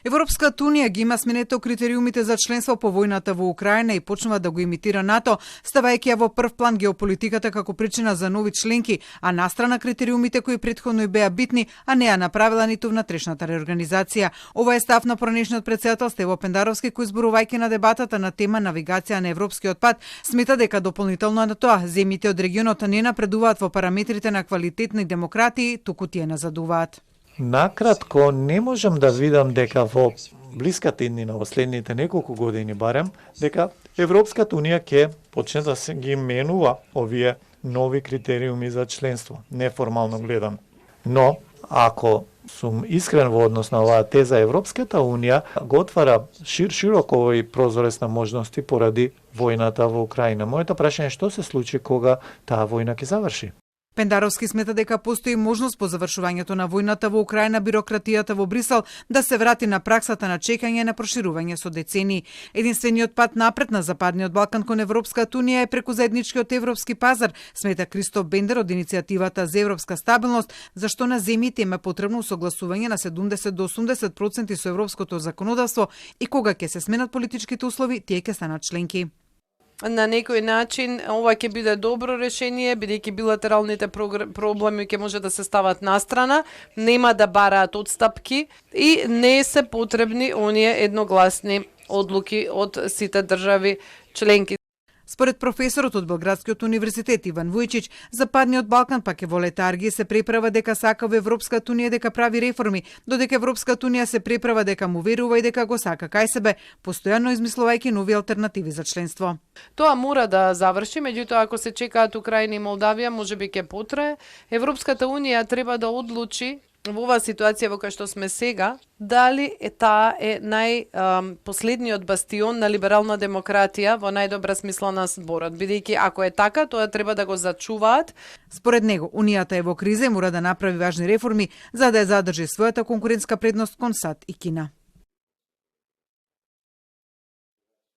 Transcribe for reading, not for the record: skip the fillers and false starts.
Европската унија ги има сменето критериумите за членство по војната во Украина и почнува да го имитира НАТО, ставајќи ја во прв план геополитиката како причина за нови членки, а настрана критериумите кои претходно и беа битни, а не ја направила ниту внатрешната реорганизација. Ова е став на поранешниот претседател Стево Пендаровски, кој зборувајќи на дебатата на тема навигација на европскиот пат, смета дека дополнително на тоа земјите од регионот не напредуваат во параметрите на квалитетни демократии, туку тие назадуваат. Накратко, не можам да видам дека во блиската иднина, во следните неколку години барем, дека Европската унија ќе почне да се ги менува овие нови критериуми за членство, неформално гледам. Но, ако сум искрен во однос на оваа теза, Европската унија го отвара широко овој прозорец на можности поради војната во Украина. Моето прашање е што се случи кога таа војна ќе заврши? Пендаровски смета дека постои можност по завршувањето на војната во Украина бирократијата во Брисел да се врати на праксата на чекање на проширување со децении. Единствениот пат напред на Западниот Балкан кон Европската унија е преку заедничкиот европски пазар, смета Кристоф Бендер од иницијативата за европска стабилност, зашто на земјите им е потребно согласување на 70 до 80% со европското законодавство и кога ќе се сменат политичките услови, тие ќе станат членки. На некој начин ова ќе биде добро решение, бидејќи билатералните проблеми ќе може да се стават настрана, нема да бараат одстапки и не се потребни оние едногласни одлуки од сите држави членки. Според професорот од Белградскиот универзитет Иван Вујчич, Западниот Балкан пак е во летаргија, се преправа дека сака во Европската унија дека прави реформи, додека Европската унија се преправа дека му верува и дека го сака кај себе, постојано измислувајќи нови алтернативи за членство. Тоа мора да заврши, меѓутоа ако се чекаат Украина и Молдавија, можеби ќе потрае. Европската унија треба да одлучи во оваа ситуација во која што сме сега, дали таа е последниот бастион на либерална демократија во најдобра смисла на зборот, бидејќи ако е така, тоа треба да го зачуваат. Според него, унијата е во криза и мора да направи важни реформи за да ја задржи својата конкурентска предност кон САД и Кина.